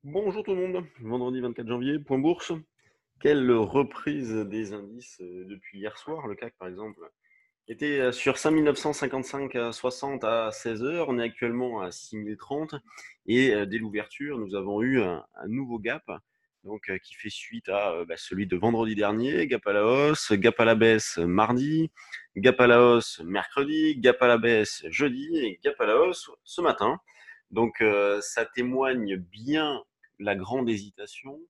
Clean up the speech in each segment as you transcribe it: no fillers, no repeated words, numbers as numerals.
Bonjour tout le monde, vendredi 24 janvier, point bourse. Quelle reprise des indices depuis hier soir. Le CAC par exemple était sur 5955,60 à 16 heures. On est actuellement à 6030 et dès l'ouverture nous avons eu un nouveau gap donc qui fait suite à celui de vendredi dernier. Gap à la hausse, gap à la baisse mardi, gap à la hausse mercredi, gap à la baisse jeudi et gap à la hausse ce matin. Donc ça témoigne bien la grande hésitation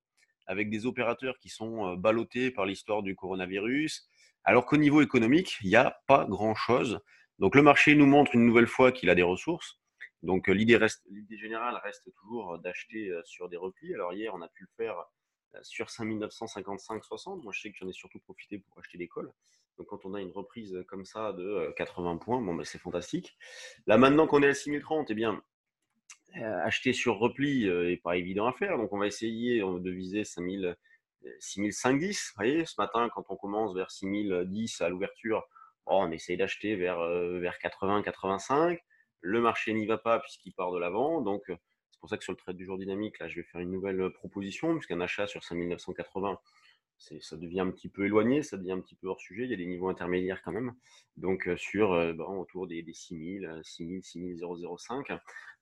avec des opérateurs qui sont ballottés par l'histoire du coronavirus, alors qu'au niveau économique, il n'y a pas grand-chose. Donc le marché nous montre une nouvelle fois qu'il a des ressources. Donc l'idée générale reste toujours d'acheter sur des replis. Alors hier, on a pu le faire sur 5955,60. Moi, je sais que j'en ai surtout profité pour acheter des calls. Donc quand on a une reprise comme ça de 80 points, bon, ben, c'est fantastique. Là maintenant qu'on est à 6030, eh bien, acheter sur repli est pas évident à faire. Donc on va essayer de viser 5000, 6510. Vous voyez, ce matin, quand on commence vers 6010 à l'ouverture, oh, on essaye d'acheter vers 80, 85. Le marché n'y va pas puisqu'il part de l'avant. Donc c'est pour ça que sur le trade du jour dynamique, là, je vais faire une nouvelle proposition, puisqu'un achat sur 5980, ça devient un petit peu éloigné, ça devient un petit peu hors sujet. Il y a des niveaux intermédiaires quand même. Donc autour des 6000, 6000, 6005.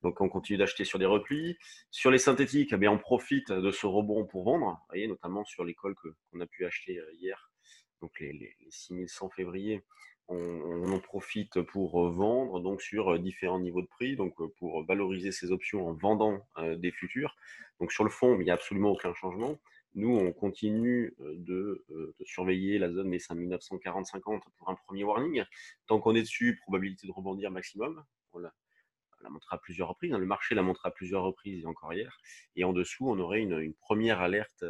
Donc on continue d'acheter sur des replis. Sur les synthétiques, eh bien, on profite de ce rebond pour vendre. Vous voyez, notamment sur les calls qu'on a pu acheter hier. Donc les 6100 février, on en profite pour vendre donc sur différents niveaux de prix, donc pour valoriser ces options en vendant des futurs. Donc sur le fond, il n'y a absolument aucun changement. Nous, on continue de surveiller la zone des 5940-50 pour un premier warning. Tant qu'on est dessus, probabilité de rebondir maximum. On l'a montré à plusieurs reprises. Le marché l'a montré à plusieurs reprises et encore hier. Et en dessous, on aurait une première alerte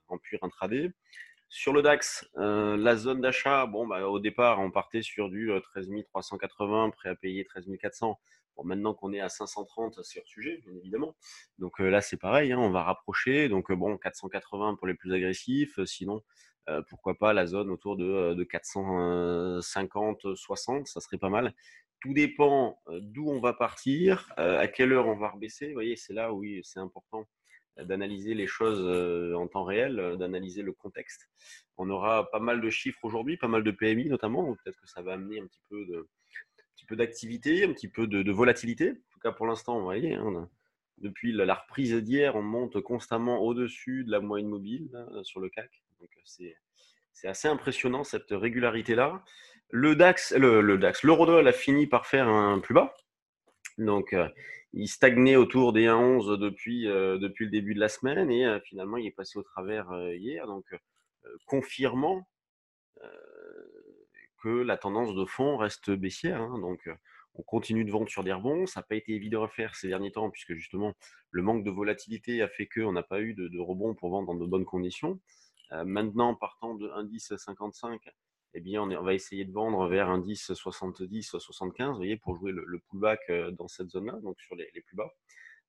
en pur intraday. Sur le DAX, la zone d'achat, bon, au départ, on partait sur du 13 380, prêt à payer 13 400. Bon, maintenant qu'on est à 530, c'est hors sujet, bien évidemment. Donc là, c'est pareil, hein, on va rapprocher. Donc bon, 480 pour les plus agressifs. Sinon, pourquoi pas la zone autour de 450, 60, ça serait pas mal. Tout dépend d'où on va partir, à quelle heure on va rebaisser. Vous voyez, c'est là où oui, c'est important d'analyser les choses en temps réel, d'analyser le contexte. On aura pas mal de chiffres aujourd'hui, pas mal de PMI notamment, donc peut-être que ça va amener un petit peu d'activité, un petit peu de volatilité. En tout cas, pour l'instant, vous voyez, hein, depuis la reprise d'hier, on monte constamment au-dessus de la moyenne mobile là, sur le CAC. Donc c'est assez impressionnant cette régularité-là. Le DAX, l'eurodoll a fini par faire un plus bas. Donc, il stagnait autour des 1,11 depuis le début de la semaine et finalement, il est passé au travers hier, donc confirmant que la tendance de fond reste baissière, hein. Donc, on continue de vendre sur des rebonds. Ça n'a pas été évident à faire ces derniers temps, puisque justement, le manque de volatilité a fait qu'on n'a pas eu de rebond pour vendre dans de bonnes conditions. Maintenant, partant de 1,1055, eh bien, on va essayer de vendre vers un 10, 70, 75, vous voyez, pour jouer le pullback dans cette zone-là, donc sur les plus bas.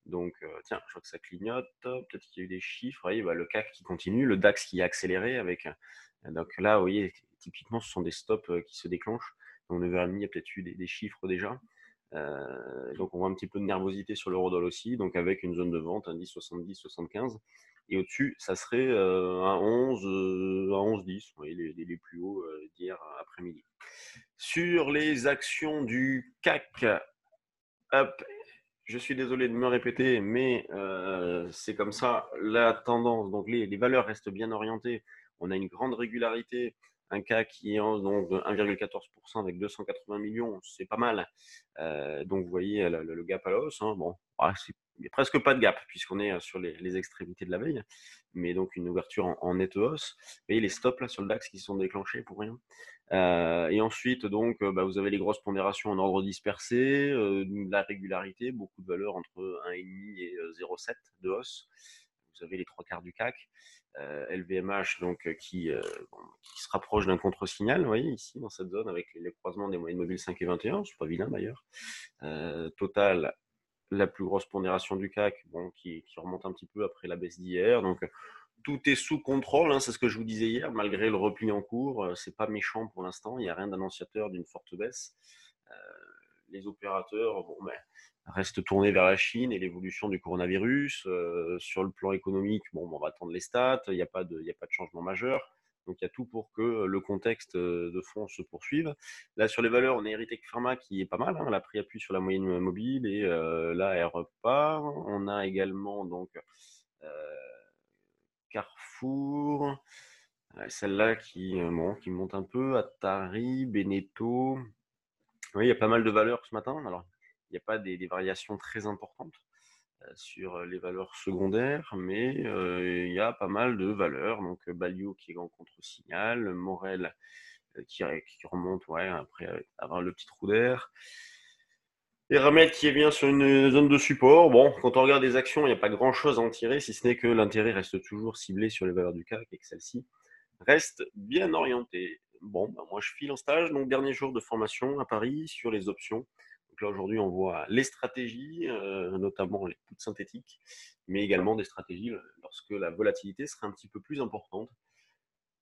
Donc, tiens, je vois que ça clignote. Peut-être qu'il y a eu des chiffres. Vous voyez, le CAC qui continue, le DAX qui a accéléré avec. Donc là, vous voyez, typiquement, ce sont des stops qui se déclenchent. Donc, 9h30, il y a peut-être eu des chiffres déjà. Donc, on voit un petit peu de nervosité sur l'eurodoll aussi. Donc, avec une zone de vente, un 10, 70, 75. Et au-dessus, ça serait un 11, un 11, 10, vous voyez, les plus hauts d'hier après-midi. Sur les actions du CAC, hop, je suis désolé de me répéter, mais c'est comme ça la tendance. Donc les valeurs restent bien orientées. On a une grande régularité. Un CAC qui est en donc, de 1,14% avec 280 millions, c'est pas mal. Donc vous voyez le gap à la hausse. Hein. Bon, il n'y a presque pas de gap puisqu'on est sur les extrémités de la veille. Mais donc une ouverture en nette hausse. Vous voyez les stops là sur le DAX qui sont déclenchés pour rien. Et ensuite, donc, vous avez les grosses pondérations en ordre dispersé, la régularité, beaucoup de valeurs entre 1,5 et 0,7 de hausse. Vous avez les trois quarts du CAC, LVMH donc qui se rapproche d'un contre-signal, vous voyez ici dans cette zone avec les croisements des moyennes mobiles 5 et 21, c'est pas vilain d'ailleurs. Total, la plus grosse pondération du CAC, bon, qui remonte un petit peu après la baisse d'hier. Donc tout est sous contrôle, hein, c'est ce que je vous disais hier, malgré le repli en cours, c'est pas méchant pour l'instant, il n'y a rien d'annonciateur d'une forte baisse. les opérateurs restent tournés vers la Chine et l'évolution du coronavirus. Sur le plan économique, on va attendre les stats, il n'y a pas de changement majeur. Donc il y a tout pour que le contexte de fond se poursuive. Là, sur les valeurs, on a Erytech Pharma qui est pas mal. Elle a pris appui sur la moyenne mobile et là, elle repart. On a également donc euh, Carrefour, celle-là qui monte un peu. Atari, Beneteau. Oui, il y a pas mal de valeurs ce matin. Alors, il n'y a pas des variations très importantes sur les valeurs secondaires, mais il y a pas mal de valeurs. Donc, Balio qui est en contre-signal, Morel qui remonte après avoir le petit trou d'air. Et Ramed qui est bien sur une zone de support. Bon, quand on regarde les actions, il n'y a pas grand-chose à en tirer, si ce n'est que l'intérêt reste toujours ciblé sur les valeurs du CAC et que celle-ci reste bien orientée. Bon, moi je file en stage, donc dernier jour de formation à Paris sur les options. Donc là aujourd'hui on voit les stratégies, notamment les puts synthétiques, mais également des stratégies lorsque la volatilité sera un petit peu plus importante.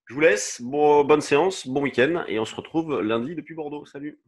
Je vous laisse, bonne séance, bon week-end, et on se retrouve lundi depuis Bordeaux. Salut!